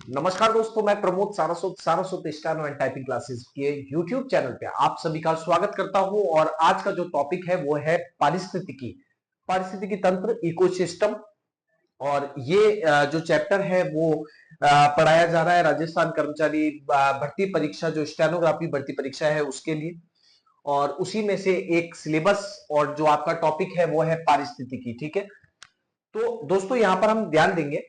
नमस्कार दोस्तों, मैं Pramod Saraswat Saraswat steno and typing classes के यूट्यूब चैनल पे आप सभी का स्वागत करता हूं। और आज का जो टॉपिक है वो है पारिस्थितिकी तंत्र, इकोसिस्टम। और ये जो चैप्टर है वो पढ़ाया जा रहा है राजस्थान कर्मचारी भर्ती परीक्षा, जो स्टेनोग्राफी भर्ती परीक्षा है उसके लिए। और उसी में से एक सिलेबस और जो आपका टॉपिक है वो है पारिस्थितिकी। ठीक है, तो दोस्तों यहां पर हम ध्यान देंगे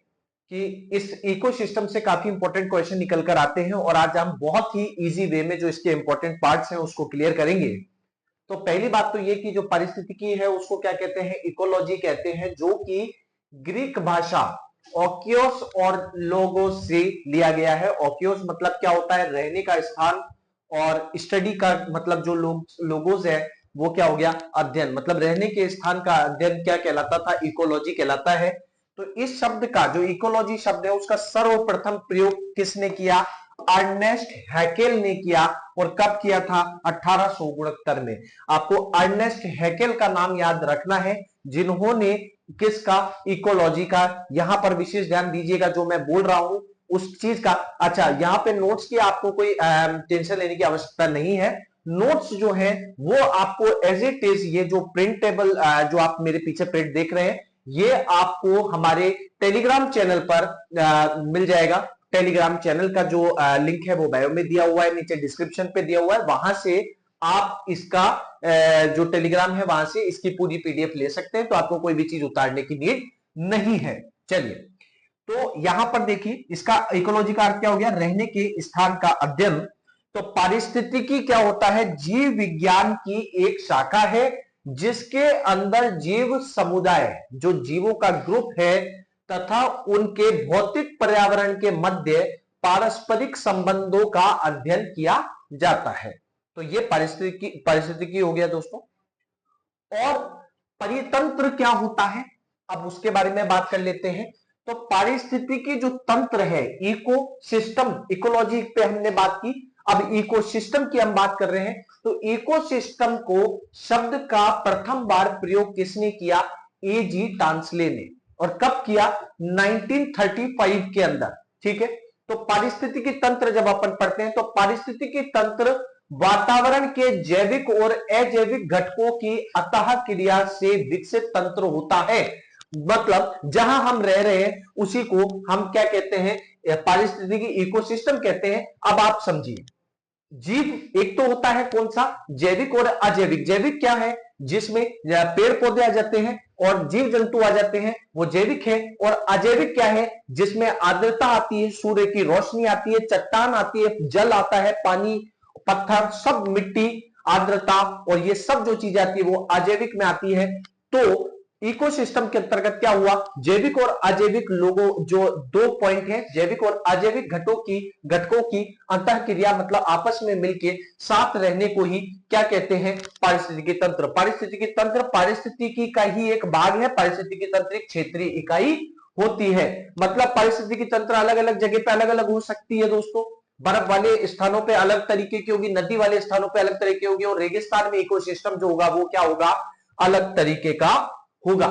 कि इस इकोसिस्टम से काफी इंपॉर्टेंट क्वेश्चन निकल कर आते हैं और आज हम बहुत ही इजी वे में जो इसके इंपॉर्टेंट पार्ट्स हैं उसको क्लियर करेंगे। तो पहली बात तो ये कि जो पारिस्थितिकी है उसको क्या कहते हैं, इकोलॉजी कहते हैं, जो कि ग्रीक भाषा ओकियोस और लोगोस से लिया गया है। ओकियोस मतलब क्या होता है, रहने का स्थान, और स्टडी का मतलब जो लोगोस है वो क्या हो गया, अध्ययन। मतलब रहने के स्थान का अध्ययन क्या कहलाता था, इकोलॉजी कहलाता है। तो इस शब्द का, जो इकोलॉजी शब्द है, उसका सर्वप्रथम प्रयोग किसने किया, अर्नेस्ट हैकेल ने किया। और कब किया था, 1869 में। आपको अर्नेस्ट हैकेल का नाम याद रखना है, जिन्होंने किसका, इकोलॉजी का। यहां पर विशेष ध्यान दीजिएगा जो मैं बोल रहा हूं उस चीज का। अच्छा, यहां पे नोट्स की आपको कोई टेंशन लेने की आवश्यकता नहीं है। नोट्स जो है वो आपको एज इट इज, ये जो प्रिंटेबल जो आप मेरे पीछे प्रिंट देख रहे हैं, ये आपको हमारे टेलीग्राम चैनल पर मिल जाएगा। टेलीग्राम चैनल का जो लिंक है वो बायो में दिया हुआ है, नीचे डिस्क्रिप्शन पे दिया हुआ है। वहां से आप इसका जो टेलीग्राम है वहां से इसकी पूरी पीडीएफ ले सकते हैं, तो आपको कोई भी चीज उतारने की नीड नहीं है। चलिए, तो यहां पर देखिए, इसका इकोलॉजी का अर्थ क्या हो गया, रहने के स्थान का अध्ययन। तो पारिस्थितिकी क्या होता है, जीव विज्ञान की एक शाखा है जिसके अंदर जीव समुदाय, जो जीवों का ग्रुप है, तथा उनके भौतिक पर्यावरण के मध्य पारस्परिक संबंधों का अध्ययन किया जाता है। तो ये पारिस्थितिकी हो गया दोस्तों। और परितंत्र क्या होता है, अब उसके बारे में बात कर लेते हैं। तो पारिस्थितिकी जो तंत्र है, इको सिस्टम, इकोलॉजी पे हमने बात की, अब इकोसिस्टम की हम बात कर रहे हैं। तो इकोसिस्टम को शब्द का प्रथम बार प्रयोग किसने किया, ए जी टांसले ने। और कब किया, 1935 के अंदर। ठीक है, तो पारिस्थितिकी तंत्र जब अपन पढ़ते हैं तो पारिस्थितिकी तंत्र वातावरण के जैविक और अजैविक घटकों की अतः क्रिया से विकसित तंत्र होता है। मतलब जहां हम रह रहे हैं उसी को हम क्या कहते हैं, पारिस्थितिकी इकोसिस्टम कहते हैं। अब आप समझिए, जीव एक तो होता है कौन सा, जैविक और अजैविक। जैविक क्या है, जिसमें पेड़ पौधे आ जाते हैं और जीव जंतु आ जाते हैं, वो जैविक है। और अजैविक क्या है, जिसमें आर्द्रता आती है, सूर्य की रोशनी आती है, चट्टान आती है, जल आता है, पानी, पत्थर, सब मिट्टी, आर्द्रता, और ये सब जो चीजें आती है वो अजैविक में आती है। तो इकोसिस्टम के अंतर्गत क्या हुआ, जैविक और अजैविक लोगों, जो दो पॉइंट है, जैविक और अजैविक घटकों की अंतः क्रिया, मतलब आपस में मिलकर साथ रहने को ही क्या कहते हैं, पारिस्थितिकी तंत्र। पारिस्थितिकी तंत्र पारिस्थितिकी का ही एक भाग है। पारिस्थितिकी तंत्र एक क्षेत्रीय इकाई होती है। मतलब पारिस्थितिकी तंत्र अलग अलग जगह पे अलग अलग हो सकती है दोस्तों। बर्फ वाले स्थानों पे अलग तरीके की होगी, नदी वाले स्थानों पे अलग तरीके होगी, और रेगिस्तान में इकोसिस्टम जो होगा वो क्या होगा, अलग तरीके का होगा।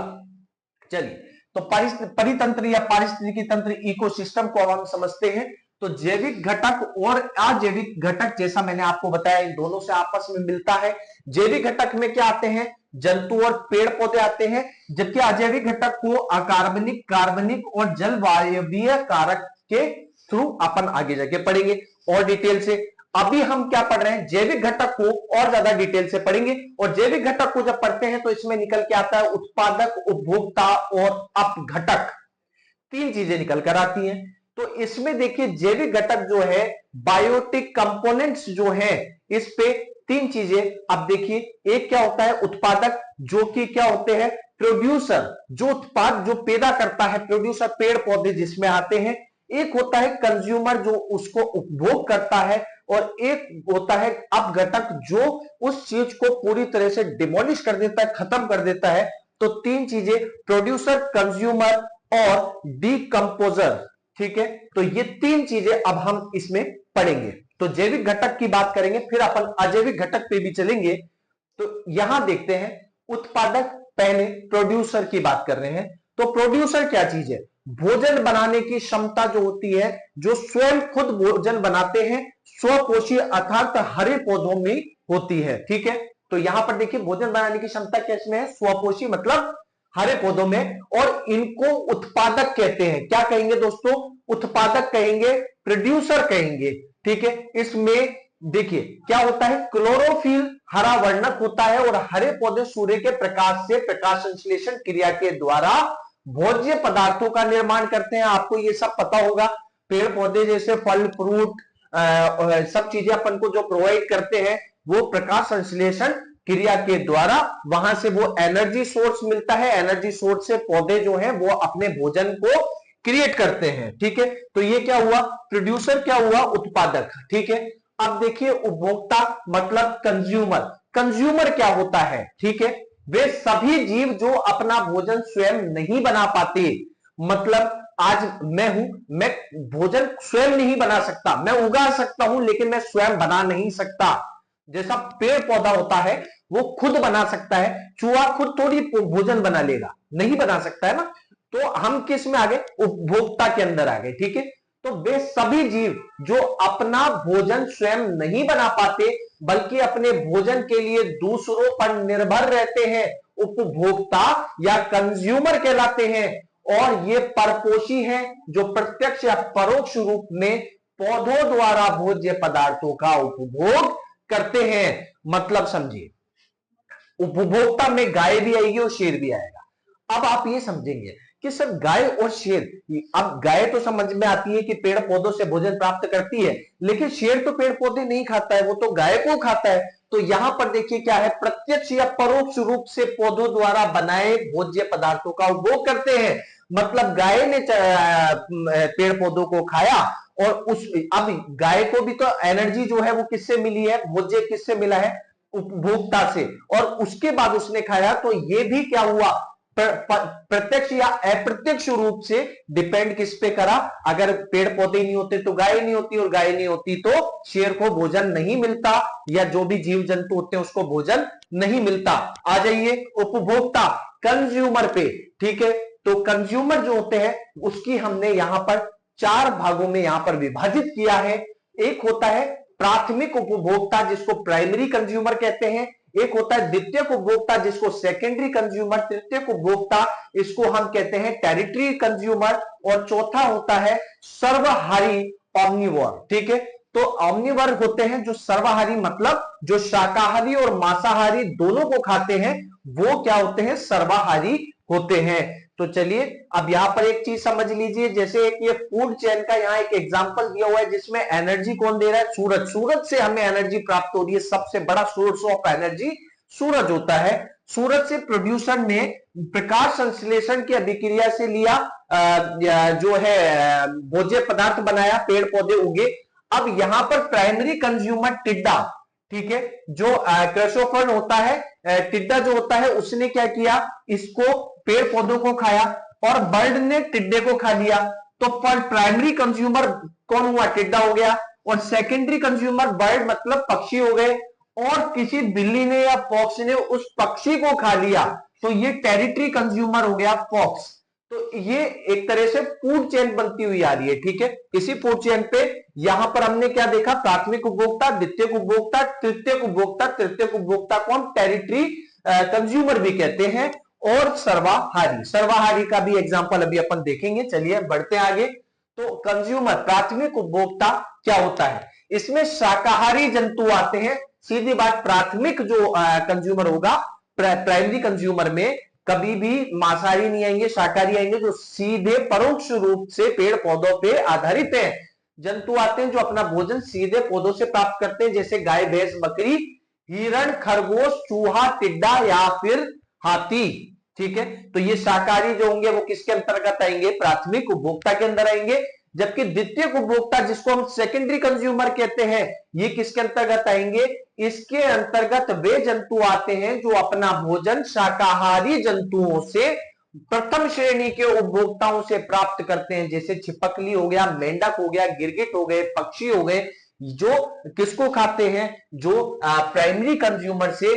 चलिए, तो परितंत्र या पारिस्थितिकी तंत्र, इकोसिस्टम को हम समझते हैं। तो जैविक घटक और अजैविक घटक, जैसा मैंने आपको बताया, इन दोनों से आपस में मिलता है। जैविक घटक में क्या आते हैं, जंतु और पेड़ पौधे आते हैं, जबकि अजैविक घटक को अकार्बनिक, कार्बनिक और जलवायवीय कारक के थ्रू अपन आगे जाके पढ़ेंगे और डिटेल से। अभी हम क्या पढ़ रहे हैं, जैविक घटक को और ज्यादा डिटेल से पढ़ेंगे। और जैविक घटक को जब पढ़ते हैं तो इसमें निकल के आता है उत्पादक, उपभोक्ता और अपघटक, तीन चीजें निकल कर आती हैं। तो इसमें देखिए, जैविक घटक जो है, बायोटिक कंपोनेंट्स जो है, इस पे तीन चीजें। अब देखिए, एक क्या होता है, उत्पादक, जो कि क्या होते हैं, प्रोड्यूसर, जो उत्पाद जो पैदा करता है, प्रोड्यूसर पेड़ पौधे जिसमें आते हैं। एक होता है कंज्यूमर, जो उसको उपभोग करता है। और एक होता है अपघटक, जो उस चीज को पूरी तरह से डिमोलिश कर देता है, खत्म कर देता है। तो तीन चीजें, प्रोड्यूसर, कंज्यूमर और डीकंपोजर। ठीक है, तो ये तीन चीजें अब हम इसमें पढ़ेंगे। तो जैविक घटक की बात करेंगे, फिर अपन अजैविक घटक पे भी चलेंगे। तो यहां देखते हैं, उत्पादक, पहले प्रोड्यूसर की बात कर रहे हैं। तो प्रोड्यूसर क्या चीज है, भोजन बनाने की क्षमता जो होती है, जो स्वयं खुद भोजन बनाते हैं, स्वपोषी अर्थात हरे पौधों में होती है। ठीक है, तो यहां पर देखिए भोजन बनाने की क्षमता किसमें है, स्वपोषी मतलब हरे पौधों में, और इनको उत्पादक कहते हैं। क्या कहेंगे दोस्तों, उत्पादक कहेंगे, प्रोड्यूसर कहेंगे। ठीक है, इसमें देखिए क्या होता है, क्लोरोफिल हरा वर्णक होता है और हरे पौधे सूर्य के प्रकाश से प्रकाश संश्लेषण क्रिया के द्वारा भोज्य पदार्थों का निर्माण करते हैं। आपको ये सब पता होगा, पेड़ पौधे जैसे फल फ्रूट सब चीजें अपन को जो प्रोवाइड करते हैं वो प्रकाश संश्लेषण क्रिया के द्वारा वहां से वो एनर्जी सोर्स मिलता है। एनर्जी सोर्स से पौधे जो है वो अपने भोजन को क्रिएट करते हैं। ठीक है, तो ये क्या हुआ, प्रोड्यूसर क्या हुआ, उत्पादक। ठीक है, अब देखिए उपभोक्ता मतलब कंज्यूमर। कंज्यूमर क्या होता है, ठीक है, वे सभी जीव जो अपना भोजन स्वयं नहीं बना पाते। मतलब आज मैं हूं, मैं भोजन स्वयं नहीं बना सकता, मैं उगा सकता हूं लेकिन मैं स्वयं बना नहीं सकता। जैसा पेड़ पौधा होता है वो खुद बना सकता है, चूहा खुद थोड़ी भोजन बना लेगा, नहीं बना सकता है ना। तो हम किस में आ गए, उपभोक्ता के अंदर आ गए। ठीक है, तो वे सभी जीव जो अपना भोजन स्वयं नहीं बना पाते बल्कि अपने भोजन के लिए दूसरों पर निर्भर रहते हैं, उपभोक्ता या कंज्यूमर कहलाते हैं। और ये परपोषी हैं जो प्रत्यक्ष या परोक्ष रूप में पौधों द्वारा भोज्य पदार्थों का उपभोग करते हैं। मतलब समझिए, उपभोक्ता में गाय भी आएगी और शेर भी आएगा। अब आप ये समझेंगे कि सर गाय और शेर, अब गाय तो समझ में आती है कि पेड़ पौधों से भोजन प्राप्त करती है, लेकिन शेर तो पेड़ पौधे नहीं खाता है, वो तो गाय को खाता है। तो यहां पर देखिए क्या है, प्रत्यक्ष या परोक्ष रूप से पौधों द्वारा बनाए भोज्य पदार्थों का उपभोग करते हैं। मतलब गाय ने पेड़ पौधों को खाया और उस अब गाय को भी तो एनर्जी जो है वो किससे मिली है, भोज्य किससे मिला है, उपभोक्ता से, और उसके बाद उसने खाया। तो ये भी क्या हुआ, प्रत्यक्ष या अप्रत्यक्ष रूप से डिपेंड किस पे करा, अगर पेड़ पौधे नहीं होते तो गाय नहीं होती, और गाय नहीं होती तो शेर को भोजन नहीं मिलता, या जो भी जीव जंतु होते हैं उसको भोजन नहीं मिलता। आ जाइए उपभोक्ता, कंज्यूमर पे। ठीक है, तो कंज्यूमर जो होते हैं उसकी हमने यहां पर चार भागों में यहां पर विभाजित किया है। एक होता है प्राथमिक उपभोक्ता जिसको प्राइमरी कंज्यूमर कहते हैं, एक होता है द्वितीयक उपभोक्ता जिसको सेकेंडरी कंज्यूमर, तृतीयक उपभोक्ता इसको हम कहते हैं टेरिटरी कंज्यूमर, और चौथा होता है सर्वहारी ऑम्निवोर। ठीक है, तो ऑम्निवोर होते हैं जो सर्वहारी मतलब जो शाकाहारी और मांसाहारी दोनों को खाते हैं, वो क्या होते हैं, सर्वाहारी होते हैं। तो चलिए अब यहां पर एक चीज समझ लीजिए, जैसे एक ये फूड चेन का यहाँ एक एग्जांपल दिया हुआ है जिसमें एनर्जी कौन दे रहा है, सूरज। सूरज से हमें एनर्जी प्राप्त हो रही है, सबसे बड़ा सोर्स ऑफ एनर्जी सूरज होता है। सूरज से प्रोड्यूसर ने प्रकाश संश्लेषण की अभिक्रिया से लिया, जो है भोज्य पदार्थ बनाया, पेड़ पौधे उगे। अब यहां पर प्राइमरी कंज्यूमर टिड्डा, ठीक है, जो क्रैसोफर्न होता है, टिड्डा जो होता है उसने क्या किया, इसको पेड़ पौधों को खाया, और बर्ड ने टिड्डे को खा लिया। तो पर प्राइमरी कंज्यूमर कौन हुआ, टिड्डा हो गया, और सेकेंडरी कंज्यूमर बर्ड मतलब पक्षी हो गए, और किसी बिल्ली ने या फॉक्स ने उस पक्षी को खा लिया, तो ये टेरिटरी कंज्यूमर हो गया, फॉक्स। तो ये एक तरह से फूड चेन बनती हुई आ रही है। ठीक है, इसी फूड चेन पे यहां पर हमने क्या देखा, प्राथमिक उपभोक्ता, द्वितीयक उपभोक्ता, तृतीयक उपभोक्ता। तृतीयक उपभोक्ता कौन, टेरिटरी कंज्यूमर भी कहते हैं, और सर्वाहारी। सर्वाहारी का भी एग्जांपल अभी अपन देखेंगे। चलिए बढ़ते हैं आगे। तो कंज्यूमर, प्राथमिक उपभोक्ता क्या होता है, इसमें शाकाहारी जंतु आते हैं। सीधी बात, प्राथमिक जो कंज्यूमर होगा, प्राइमरी कंज्यूमर में कभी भी मांसाहारी नहीं आएंगे, शाकाहारी आएंगे, जो सीधे परोक्ष रूप से पेड़ पौधों पे आधारित है। जंतु आते हैं जो अपना भोजन सीधे पौधों से प्राप्त करते हैं, जैसे गाय भैंस बकरी, हिरण खरगोश चूहा टिड्डा या फिर हाथी। ठीक है, तो ये शाकाहारी जो होंगे वो किसके अंतर्गत आएंगे, प्राथमिक उपभोक्ता के अंदर आएंगे। जबकि द्वितीयक उपभोक्ता जिसको हम सेकेंडरी कंज्यूमर कहते हैं, ये किसके अंतर्गत आएंगे, इसके अंतर्गत वे जंतु आते हैं जो अपना भोजन शाकाहारी जंतुओं से, प्रथम श्रेणी के उपभोक्ताओं से प्राप्त करते हैं, जैसे छिपकली हो गया, मेंढक हो गया, गिरगिट हो गए, पक्षी हो गए, जो किसको खाते हैं, जो प्राइमरी कंज्यूमर से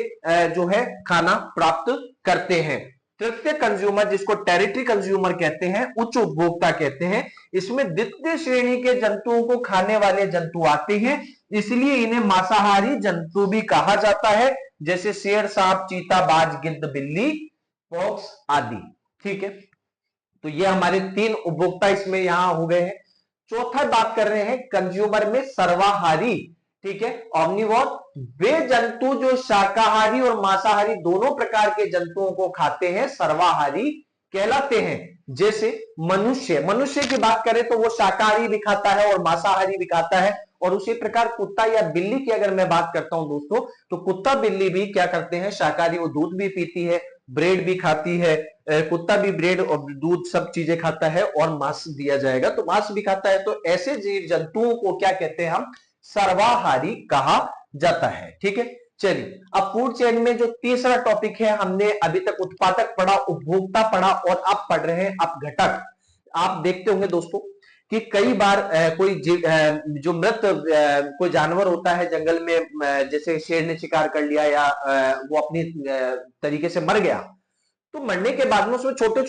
जो है खाना प्राप्त करते हैं। तृतीय कंज्यूमर, जिसको टेरिटरी कंज्यूमर कहते हैं, उच्च उपभोक्ता कहते हैं, इसमें द्वितीय श्रेणी के जंतुओं को खाने वाले जंतु आते हैं, इसलिए इन्हें मांसाहारी जंतु भी कहा जाता है, जैसे शेर, सांप, चीता, बाज, गिद्ध, बिल्ली, फॉक्स आदि। ठीक है, तो ये हमारे 3 उपभोक्ता इसमें यहां हो गए हैं। चौथा बात कर रहे हैं कंज्यूमर में सर्वाहारी। ठीक है, ऑमनिवोर, वे जंतु जो शाकाहारी और मांसाहारी दोनों प्रकार के जंतुओं को खाते हैं, सर्वाहारी कहलाते हैं। जैसे मनुष्य, मनुष्य की बात करें तो वो शाकाहारी भी खाता है और मांसाहारी भी खाता है, और उसी प्रकार कुत्ता या बिल्ली की अगर मैं बात करता हूं दोस्तों, तो कुत्ता बिल्ली भी क्या करते हैं, शाकाहारी, वो दूध भी पीती है, ब्रेड भी खाती है, कुत्ता भी ब्रेड और दूध सब चीजें खाता है, और मांस दिया जाएगा तो मांस भी खाता है। तो ऐसे जीव जंतुओं को क्या कहते हैं हम, सर्वाहारी कहा जाता है। ठीक है, चलिए अब फूड चेन में जो तीसरा टॉपिक है, हमने अभी तक उत्पादक पढ़ा, उपभोक्ता पढ़ा, और अब पढ़ रहे हैं आप घटक। आप देखते होंगे दोस्तों कि कई बार कोई जो मृत कोई जानवर होता है जंगल में, जैसे शेर ने शिकार कर लिया या वो अपनी तरीके से मर गया, तो मरने के बाद में उसमें छोटे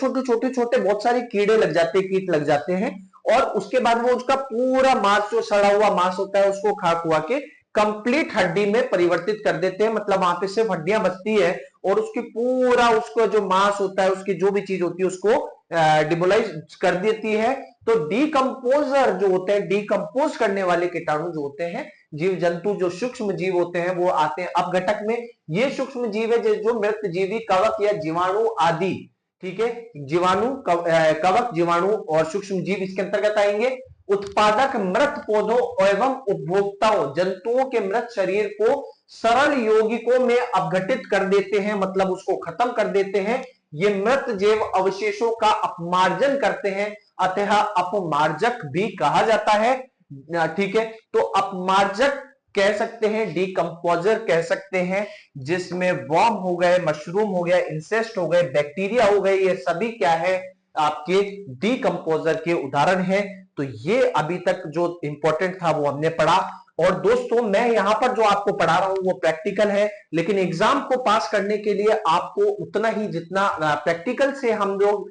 छोटे बहुत सारे कीड़े लग जाते हैं, कीट लग जाते हैं, और उसके बाद वो उसका पूरा मांस, जो सड़ा हुआ मांस होता है, उसको खा खुआ के कंप्लीट हड्डी में परिवर्तित कर देते हैं। मतलब वहां पे सिर्फ हड्डियां बचती है, और उसकी पूरा उसको जो मांस होता है, उसकी जो भी चीज होती है, उसको डिमोलाइज कर देती है। तो डीकंपोजर जो होते हैं, डीकंपोज करने वाले कीटाणु जो होते हैं, जीव जंतु जो सूक्ष्म जीव होते हैं, वो आते हैं अपघटक में। ये सूक्ष्म जीव है जो मृत जीवी, कवक या जीवाणु आदि। ठीक है, जीवाणु, कवक, जीवाणु और सूक्ष्म जीव इसके अंतर्गत आएंगे। उत्पादक मृत पौधों एवं उपभोक्ताओं जंतुओं के मृत शरीर को सरल यौगिकों में अपघटित कर देते हैं, मतलब उसको खत्म कर देते हैं। ये मृत जैव अवशेषों का अपमार्जन करते हैं, अतः अपमार्जक भी कहा जाता है। ठीक है, तो अपमार्जक कह सकते हैं, डीकंपोजर कह सकते हैं, जिसमें वर्म हो गए, मशरूम हो गया, इंसेस्ट हो गए, बैक्टीरिया हो गए, ये सभी क्या है, आपके डीकंपोजर के उदाहरण हैं। तो ये अभी तक जो इंपॉर्टेंट था वो हमने पढ़ा। और दोस्तों मैं यहां पर जो आपको पढ़ा रहा हूं वो प्रैक्टिकल है, लेकिन एग्जाम को पास करने के लिए आपको उतना ही जितना प्रैक्टिकल से हम लोग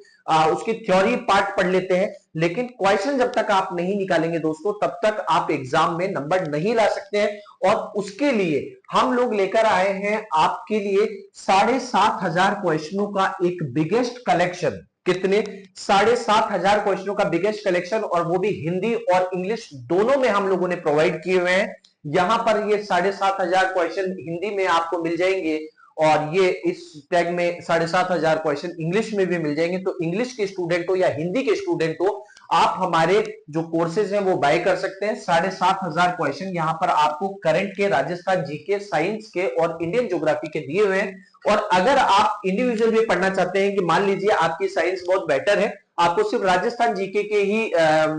उसकी थ्योरी पार्ट पढ़ लेते हैं, लेकिन क्वेश्चन जब तक आप नहीं निकालेंगे दोस्तों, तब तक आप एग्जाम में नंबर नहीं ला सकते हैं। और उसके लिए हम लोग लेकर आए हैं आपके लिए 7,500 क्वेश्चनों का एक बिगेस्ट कलेक्शन। कितने? 7,500 क्वेश्चनों का बिगेस्ट कलेक्शन, और वो भी हिंदी और इंग्लिश दोनों में हम लोगों ने प्रोवाइड किए हुए हैं। यहां पर ये 7,500 क्वेश्चन हिंदी में आपको मिल जाएंगे, और ये इस टैग में 7,500 क्वेश्चन इंग्लिश में भी मिल जाएंगे। तो इंग्लिश के स्टूडेंट हो या हिंदी के स्टूडेंट हो, आप हमारे जो कोर्सेज हैं वो बाय कर सकते हैं। 7,500 क्वेश्चन यहाँ पर आपको करंट के, राजस्थान जीके, साइंस के और इंडियन ज्योग्राफी के दिए हुए हैं। और अगर आप इंडिविजुअल भी पढ़ना चाहते हैं, कि मान लीजिए आपकी साइंस बहुत बेटर है, आपको सिर्फ राजस्थान जीके के ही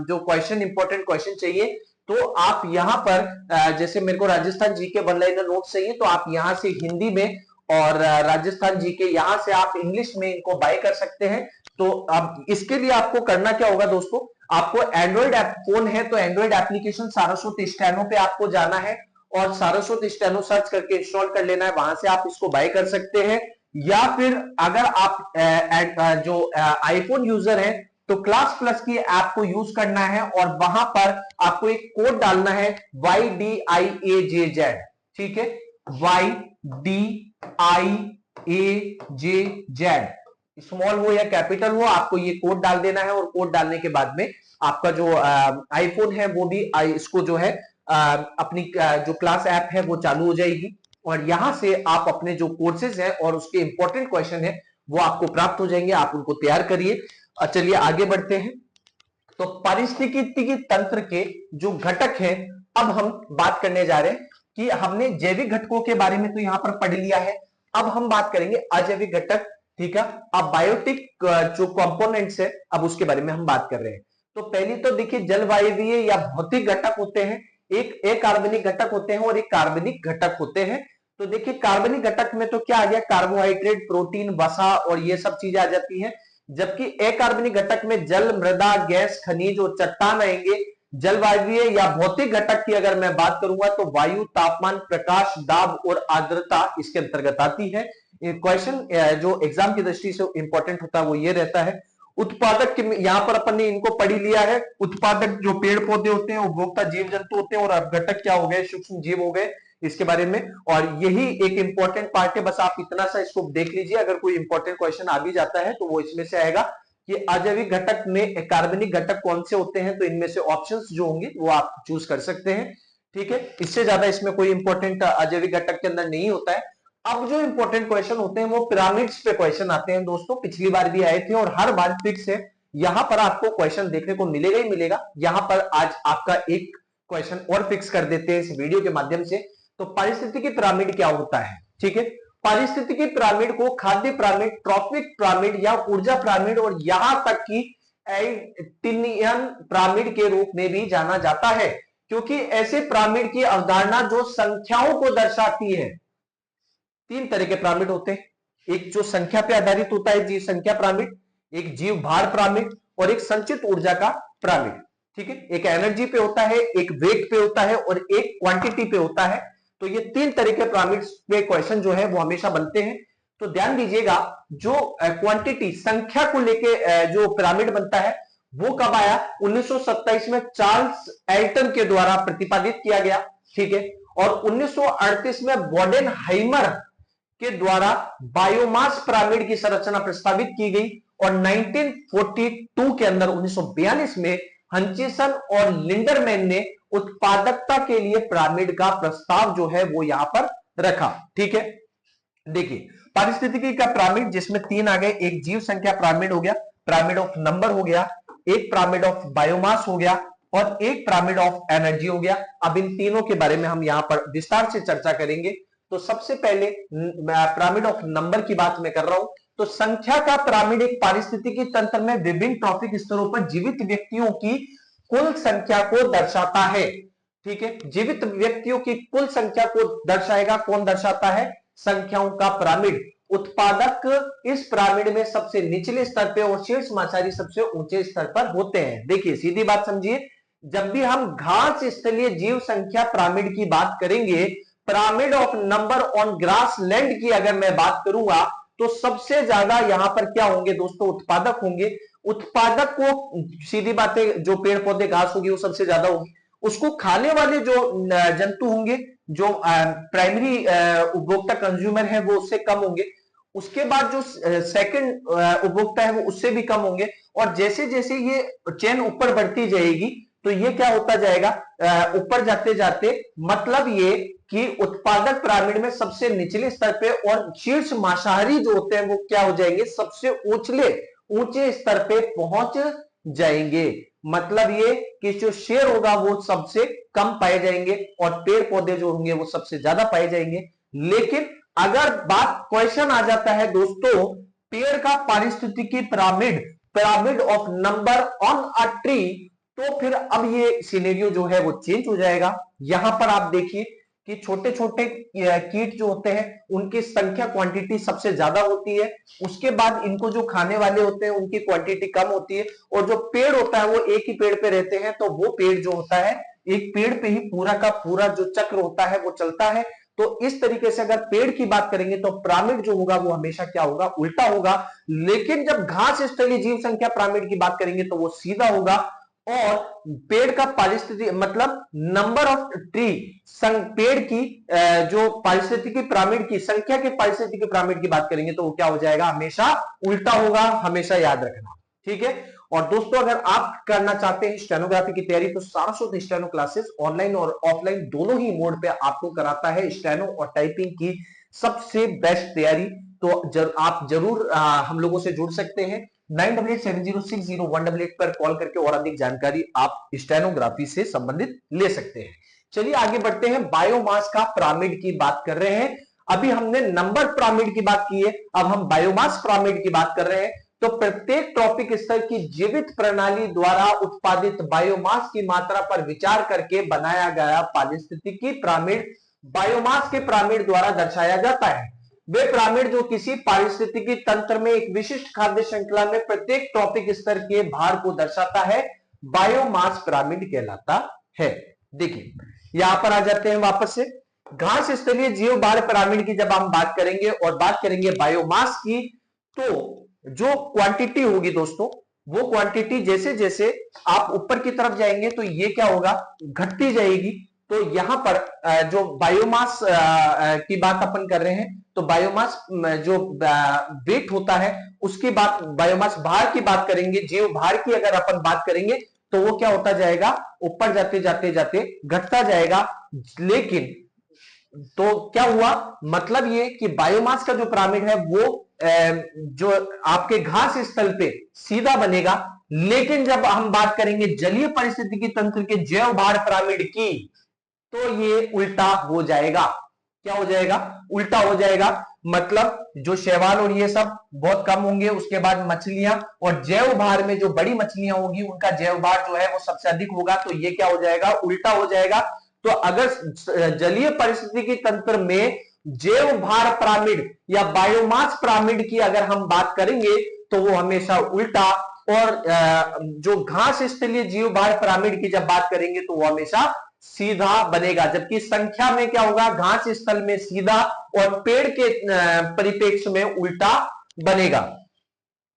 जो क्वेश्चन, इंपॉर्टेंट क्वेश्चन चाहिए, तो आप यहां पर जैसे मेरे को Rajasthan GK one liner note चाहिए, तो आप यहां से हिंदी में, और राजस्थान जीके यहां से आप इंग्लिश में इनको बाय कर सकते हैं। तो अब इसके लिए आपको करना क्या होगा दोस्तों, आपको एंड्रॉइड ऐप फोन है तो एंड्रॉइड एप्लीकेशन सारस्वत स्टेनो पे आपको जाना है, और सारस्वत स्टेनो सर्च करके इंस्टॉल कर लेना है, वहां से आप इसको बाय कर सकते हैं। या फिर अगर आप जो आईफोन यूजर है, तो क्लास प्लस की ऐप को यूज करना है, और वहां पर आपको एक कोड डालना है, YDIAJZ। ठीक है, YDIAJZ, स्मॉल हो या कैपिटल हो, आपको ये कोड डाल देना है। और कोड डालने के बाद में आपका जो आईफोन है वो भी इसको जो है अपनी जो क्लास ऐप है वो चालू हो जाएगी, और यहां से आप अपने जो कोर्सेज हैं और उसके इंपॉर्टेंट क्वेश्चन है वो आपको प्राप्त हो जाएंगे। आप उनको तैयार करिए। चलिए आगे बढ़ते हैं। तो पारिस्थितिकी तंत्र के जो घटक हैं, अब हम बात करने जा रहे हैं कि हमने जैविक घटकों के बारे में तो यहां पर पढ़ लिया है, अब हम बात करेंगे अजैविक घटक। ठीक है, अब बायोटिक जो कंपोनेंट्स है, अब उसके बारे में हम बात कर रहे हैं। तो पहली तो देखिए, जलवायवीय या भौतिक घटक होते हैं, एक अकार्बनिक घटक होते हैं और एक कार्बनिक घटक होते हैं। तो देखिए कार्बनिक घटक में तो क्या आ गया, कार्बोहाइड्रेट, प्रोटीन, वसा और ये सब चीजें आ जाती हैं। जबकि अकार्बनिक घटक में जल, मृदा, गैस, खनिज और चट्टान आएंगे। जलवायवीय या भौतिक घटक की अगर मैं बात करूंगा तो वायु, तापमान, प्रकाश, दाब और आर्द्रता इसके अंतर्गत आती है। क्वेश्चन जो एग्जाम की दृष्टि से इंपॉर्टेंट होता है वो ये रहता है, उत्पादक के यहाँ पर अपन ने इनको पढ़ी लिया है। उत्पादक जो पेड़ पौधे होते हैं, उपभोक्ता जीव जंतु होते हैं, और अपघटक क्या हो गए, सूक्ष्म जीव हो गए, इसके बारे में। और यही एक इंपॉर्टेंट पार्ट है, बस आप इतना सा इसको देख लीजिए। अगर कोई इंपॉर्टेंट क्वेश्चन आ भी जाता है तो वो इसमें से आएगा कि अजैविक घटक में कार्बनिक घटक कौन से होते हैं, तो इनमें से ऑप्शंस जो होंगे वो आप चूज कर सकते हैं। ठीक है, इससे ज्यादा इसमें कोई इंपॉर्टेंट अजैविक घटक के अंदर नहीं होता है। अब जो इंपॉर्टेंट क्वेश्चन होते हैं वो पिरामिड्स पे क्वेश्चन आते हैं दोस्तों, पिछली बार भी आए थे और हर बार फिक्स है, यहां पर आपको क्वेश्चन देखने को मिलेगा ही मिलेगा। यहां पर आज आपका एक क्वेश्चन और फिक्स कर देते हैं इस वीडियो के माध्यम से। तो पारिस्थितिकी पिरामिड क्या होता है? ठीक है, पारिस्थितिकी पिरामिड को खाद्य पिरामिड, ट्रॉपिक पिरामिड या ऊर्जा पिरामिड और यहां तक कि एल्टिनियन पिरामिड के रूप में भी जाना जाता है, क्योंकि ऐसे पिरामिड की अवधारणा जो संख्याओं को दर्शाती है। तीन तरह के पिरामिड होते हैं, एक जो संख्या पे आधारित होता है जीव संख्या पिरामिड, एक जीव भार पिरामिड, और एक संचित ऊर्जा का पिरामिड। ठीक है, एक एनर्जी पे होता है, एक वेट पे होता है और एक क्वांटिटी पे होता है। तो ये तीन तरह के पिरामिड पे क्वेश्चन जो है वो हमेशा बनते हैं। तो ध्यान दीजिएगा, जो क्वांटिटी संख्या को लेके जो पिरामिड बनता है वो कब आया? 1927 में चार्ल्स एल्टन के द्वारा प्रतिपादित किया गया। ठीक है, और 1938 में बोडेनहाइमर के द्वारा बायोमास पिरामिड की संरचना प्रस्तावित की गई, और 1942 के अंदर 1942 में हंचिसन और लिंडरमैन ने उत्पादकता के लिए पिरामिड का प्रस्ताव जो है वो यहां पर रखा। ठीक है, देखिए पारिस्थितिकी का पिरामिड जिसमें तीन आ गए, एक जीव संख्या पिरामिड हो गया, पिरामिड ऑफ नंबर हो गया, एक पिरामिड ऑफ बायोमास हो गया, और एक पिरामिड ऑफ एनर्जी हो गया। अब इन तीनों के बारे में हम यहां पर विस्तार से चर्चा करेंगे। तो सबसे पहले पिरामिड ऑफ नंबर की बात मैं कर रहा हूं। तो संख्या का पिरामिड एक पारिस्थितिकी तंत्र में विभिन्न ट्रॉपिक स्तरों पर जीवित व्यक्तियों की कुल संख्या को दर्शाता है। ठीक है, जीवित व्यक्तियों की कुल संख्या को दर्शाएगा, कौन दर्शाता है? संख्याओं का पिरामिड। उत्पादक इस पिरामिड में सबसे निचले स्तर पे और शीर्षमाचारी सबसे ऊंचे स्तर पर होते हैं। देखिए सीधी बात समझिए, जब भी हम घास स्थलीय जीव संख्या पिरामिड की बात करेंगे, pyramid of number on grass land की अगर मैं बात करूंगा, तो सबसे ज्यादा यहां पर क्या होंगे दोस्तों? उत्पादक होंगे। उत्पादक को सीधी बातें, जो पेड़ पौधे घास होगी वो सबसे ज्यादा होगी। उसको खाने वाले जो जंतु होंगे, जो प्राइमरी उपभोक्ता कंज्यूमर है, वो उससे कम होंगे। उसके बाद जो सेकंड उपभोक्ता है वो उससे भी कम होंगे। और जैसे जैसे ये चेन ऊपर बढ़ती जाएगी तो ये क्या होता जाएगा? ऊपर जाते जाते मतलब ये कि उत्पादक पिरामिड में सबसे निचले स्तर पे और शीर्ष मांसाहारी जो होते हैं वो क्या हो जाएंगे? सबसे ऊंचे स्तर पे पहुंच जाएंगे। मतलब ये कि जो शेर होगा वो सबसे कम पाए जाएंगे और पेड़ पौधे जो होंगे वो सबसे ज्यादा पाए जाएंगे। लेकिन अगर बात क्वेश्चन आ जाता है दोस्तों पेड़ का पारिस्थितिकी pyramid, pyramid of number on a tree, तो फिर अब ये सिनेरियो जो है वो चेंज हो जाएगा। यहां पर आप देखिए कि छोटे छोटे कीट जो होते हैं उनकी संख्या क्वांटिटी सबसे ज्यादा होती है, उसके बाद इनको जो खाने वाले होते हैं उनकी क्वांटिटी कम होती है, और जो पेड़ होता है वो एक ही पेड़ पे रहते हैं, तो वो पेड़ जो होता है एक पेड़ पे ही पूरा का पूरा जो चक्र होता है वो चलता है। तो इस तरीके से अगर पेड़ की बात करेंगे तो पिरामिड जो होगा वो हमेशा क्या होगा? उल्टा होगा। लेकिन जब घास स्थलीय जीव संख्या पिरामिड की बात करेंगे तो वो सीधा होगा। और पेड़ का पारिस्थितिकी मतलब नंबर ऑफ ट्री, पेड़ की जो पारिस्थितिकी पिरामिड की संख्या के पारिस्थितिकी पिरामिड की बात करेंगे तो वो क्या हो जाएगा? हमेशा उल्टा होगा, हमेशा याद रखना। ठीक है, और दोस्तों अगर आप करना चाहते हैं स्टेनोग्राफी की तैयारी तो सारस्वत स्टेनो क्लासेस ऑनलाइन और ऑफलाइन दोनों ही मोड पे आपको कराता है स्टेनो और टाइपिंग की सबसे बेस्ट तैयारी। तो आप जरूर हम लोगों से जुड़ सकते हैं। 9870601888 पर कॉल करके और अधिक जानकारी आप स्टेनोग्राफी से संबंधित ले सकते हैं। चलिए आगे बढ़ते हैं, बायोमास का पिरामिड की बात कर रहे हैं। अभी हमने नंबर पिरामिड की बात की है, अब हम बायोमास पिरामिड की बात कर रहे हैं। तो प्रत्येक ट्रॉपिक स्तर की जीवित प्रणाली द्वारा उत्पादित बायोमास की मात्रा पर विचार करके बनाया गया पारिस्थितिकी पिरामिड बायोमास के पिरामिड द्वारा दर्शाया जाता है। वे पिरामिड जो किसी पारिस्थितिकी तंत्र में एक विशिष्ट खाद्य श्रृंखला में प्रत्येक ट्रॉपिक स्तर के भार को दर्शाता है, बायोमास पिरामिड कहलाता है। देखिए यहां पर आ जाते हैं वापस से घास स्थलीय जीव बाह्य पिरामिड की जब हम बात करेंगे और बात करेंगे बायोमास की, तो जो क्वांटिटी होगी दोस्तों, वो क्वांटिटी जैसे जैसे आप ऊपर की तरफ जाएंगे तो ये क्या होगा, घटती जाएगी। तो यहां पर जो बायोमास की बात अपन कर रहे हैं, तो बायोमास जो वेट होता है उसकी बात, बायोमास भार की बात करेंगे, जीव भार की अगर अपन बात करेंगे तो वो क्या होता जाएगा, ऊपर जाते जाते जाते घटता जाएगा। लेकिन तो क्या हुआ, मतलब ये कि बायोमास का जो पिरामिड है वो जो आपके घास स्थल पे सीधा बनेगा, लेकिन जब हम बात करेंगे जलीय परिस्थितिकी तंत्र के जैव भार पिरामिड की, तो ये उल्टा हो जाएगा। क्या हो जाएगा, उल्टा हो जाएगा। मतलब जो शैवाल और ये सब बहुत कम होंगे, उसके बाद मछलियां, और जैव भार में जो बड़ी मछलियां होगी उनका जैव भार जो है वो सबसे अधिक होगा। तो ये क्या हो जाएगा, उल्टा हो जाएगा। तो अगर जलीय परिस्थितिकी तंत्र में जैव भार पिरामिड या बायोमास पिरामिड की अगर हम बात करेंगे तो वो हमेशा उल्टा, और जो घास स्थलीय जीव भार पिरामिड की जब बात करेंगे तो वो हमेशा सीधा बनेगा। जबकि संख्या में क्या होगा, घास स्थल में सीधा और पेड़ के परिप्रेक्ष्य में उल्टा बनेगा।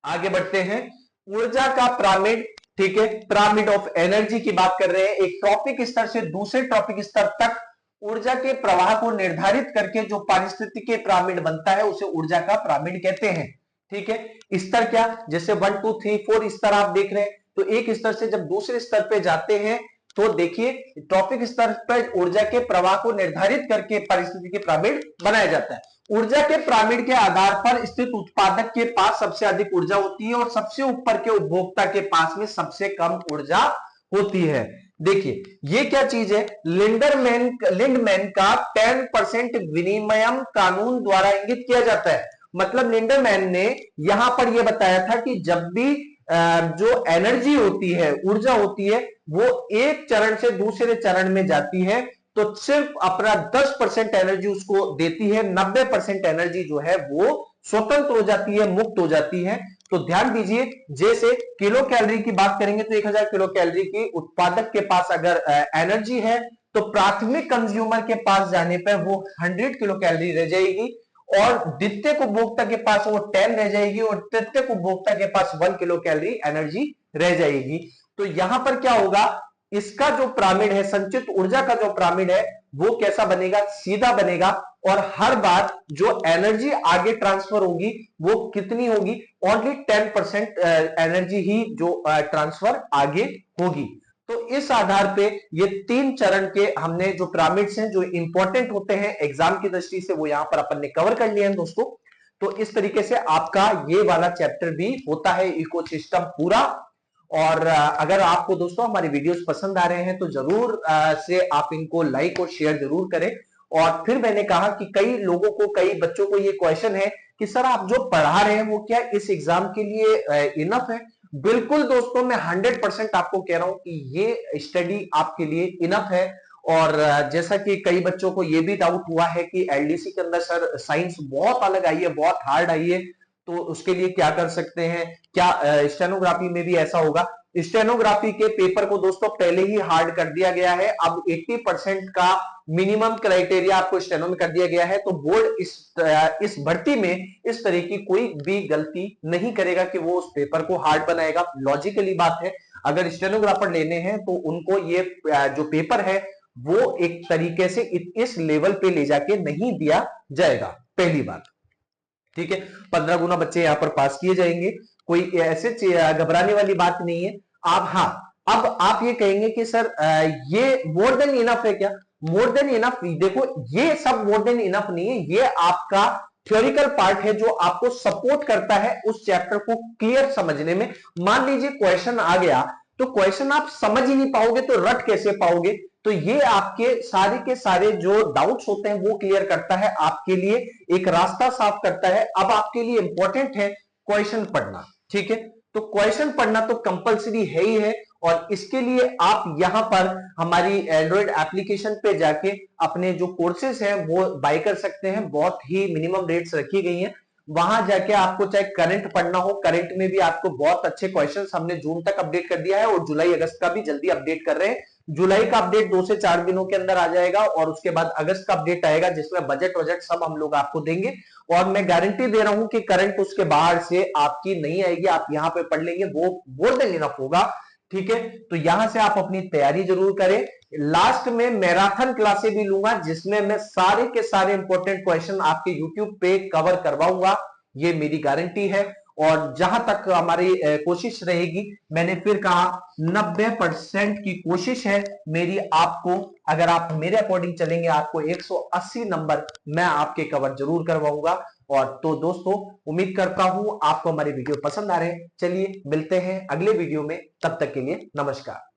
आगे बढ़ते हैं, ऊर्जा का पिरामिड, ठीक है, पिरामिड ऑफ एनर्जी की बात कर रहे हैं। एक टॉपिक स्तर से दूसरे टॉपिक स्तर तक ऊर्जा के प्रवाह को निर्धारित करके जो पारिस्थितिकी पिरामिड बनता है उसे ऊर्जा का पिरामिड कहते हैं। ठीक है, स्तर क्या, जैसे 1 2 3 4 स्तर आप देख रहे हैं, तो एक स्तर से जब दूसरे स्तर पे जाते हैं तो देखिए टॉपिक स्तर पर ऊर्जा के प्रवाह को निर्धारित करके पारिस्थितिकी पिरामिड बनाया जाता है। ऊर्जा के पिरामिड के आधार पर स्थित उत्पादक के पास सबसे अधिक ऊर्जा होती है और सबसे ऊपर के उपभोक्ता के पास में सबसे कम ऊर्जा होती है। देखिए ये क्या चीज है, लिंडमैन का 10% विनिमयम कानून द्वारा इंगित किया जाता है। मतलब लिंडरमैन ने यहां पर यह बताया था कि जब भी जो एनर्जी होती है, ऊर्जा होती है, वो एक चरण से दूसरे चरण में जाती है तो सिर्फ अपना 10% एनर्जी उसको देती है, 90% एनर्जी जो है वो स्वतंत्र हो जाती है, मुक्त हो जाती है। तो ध्यान दीजिए, जैसे किलो कैलोरी की बात करेंगे तो 1000 किलो कैलोरी की उत्पादक के पास अगर एनर्जी है तो प्राथमिक कंज्यूमर के पास जाने पर वो 100 किलो कैलोरी रह जाएगी, और द्वितीयक उपभोक्ता के पास वो 10 रह जाएगी, और तृतीयक उपभोक्ता के पास 1 किलो कैलोरी एनर्जी रह जाएगी। तो यहां पर क्या होगा, इसका जो पिरामिड है, संचित ऊर्जा का जो पिरामिड है वो कैसा बनेगा, सीधा बनेगा, और हर बार जो एनर्जी आगे ट्रांसफर होगी वो कितनी होगी, ओनली 10% एनर्जी ही जो ट्रांसफर आगे होगी। तो इस आधार पे ये 3 चरण के हमने जो पिरामिड्स हैं जो इंपॉर्टेंट होते हैं एग्जाम की दृष्टि से, वो यहां पर अपन ने कवर कर लिए हैं दोस्तों। तो इस तरीके से आपका ये वाला चैप्टर भी होता है इकोसिस्टम पूरा। और अगर आपको दोस्तों हमारे वीडियोस पसंद आ रहे हैं तो जरूर से आप इनको लाइक और शेयर जरूर करें। और फिर मैंने कहा कि कई लोगों को, कई बच्चों को ये क्वेश्चन है कि सर आप जो पढ़ा रहे हैं वो क्या इस एग्जाम के लिए इनफ है। बिल्कुल दोस्तों, मैं 100% आपको कह रहा हूं कि ये स्टडी आपके लिए इनफ है। और जैसा कि कई बच्चों को ये भी डाउट हुआ है कि एलडीसी के अंदर सर साइंस बहुत अलग आई है, बहुत हार्ड आई है, तो उसके लिए क्या कर सकते हैं, क्या स्टेनोग्राफी में भी ऐसा होगा। स्टेनोग्राफी के पेपर को दोस्तों पहले ही हार्ड कर दिया गया है, अब 80% का मिनिमम क्राइटेरिया आपको स्टेनो में कर दिया गया है। तो बोर्ड इस भर्ती में इस तरह की कोई भी गलती नहीं करेगा कि वो उस पेपर को हार्ड बनाएगा। लॉजिकली बात है, अगर स्टेनोग्राफर लेने हैं तो उनको ये जो पेपर है वो एक तरीके से इस लेवल पे ले जाके नहीं दिया जाएगा, पहली बात। ठीक है, 15 गुना बच्चे यहां पर पास किए जाएंगे, कोई ऐसे घबराने वाली बात नहीं है। आप, हाँ, अब आप ये कहेंगे कि सर ये मोर देन इनफ है क्या, मोर देन इनफ, देखो ये सब मोर देन इनफ नहीं है, ये आपका थ्योरिकल पार्ट है जो आपको सपोर्ट करता है उस चैप्टर को क्लियर समझने में। मान लीजिए क्वेश्चन आ गया तो क्वेश्चन आप समझ ही नहीं पाओगे तो रट कैसे पाओगे। तो ये आपके सारे के सारे जो डाउट्स होते हैं वो क्लियर करता है, आपके लिए एक रास्ता साफ करता है। अब आपके लिए इंपॉर्टेंट है क्वेश्चन पढ़ना। ठीक है, तो क्वेश्चन पढ़ना तो कंपलसरी है ही है, और इसके लिए आप यहां पर हमारी एंड्रॉइड एप्लीकेशन पे जाके अपने जो कोर्सेज हैं वो बाय कर सकते हैं, बहुत ही मिनिमम रेट्स रखी गई हैं। वहां जाके आपको चाहे करंट पढ़ना हो, करंट में भी आपको बहुत अच्छे क्वेश्चंस हमने जून तक अपडेट कर दिया है, और जुलाई अगस्त का भी जल्दी अपडेट कर रहे हैं। जुलाई का अपडेट 2 से 4 दिनों के अंदर आ जाएगा और उसके बाद अगस्त का अपडेट आएगा जिसमें बजट सब हम लोग आपको देंगे। और मैं गारंटी दे रहा हूं कि करंट उसके बाहर से आपकी नहीं आएगी, आप यहां पे पढ़ लेंगे, वो मोर देन इनफ होगा। ठीक है, तो यहां से आप अपनी तैयारी जरूर करें। लास्ट में मैराथन क्लासेस भी लूंगा जिसमें मैं सारे के सारे इंपॉर्टेंट क्वेश्चन आपके यूट्यूब पे कवर करवाऊंगा, ये मेरी गारंटी है। और जहां तक हमारी कोशिश रहेगी, मैंने फिर कहा 90% की कोशिश है मेरी, आपको अगर आप मेरे अकॉर्डिंग चलेंगे आपको 180 नंबर मैं आपके कवर जरूर करवाऊंगा। और तो दोस्तों, उम्मीद करता हूं आपको हमारे वीडियो पसंद आ रहे हैं। चलिए मिलते हैं अगले वीडियो में, तब तक के लिए नमस्कार।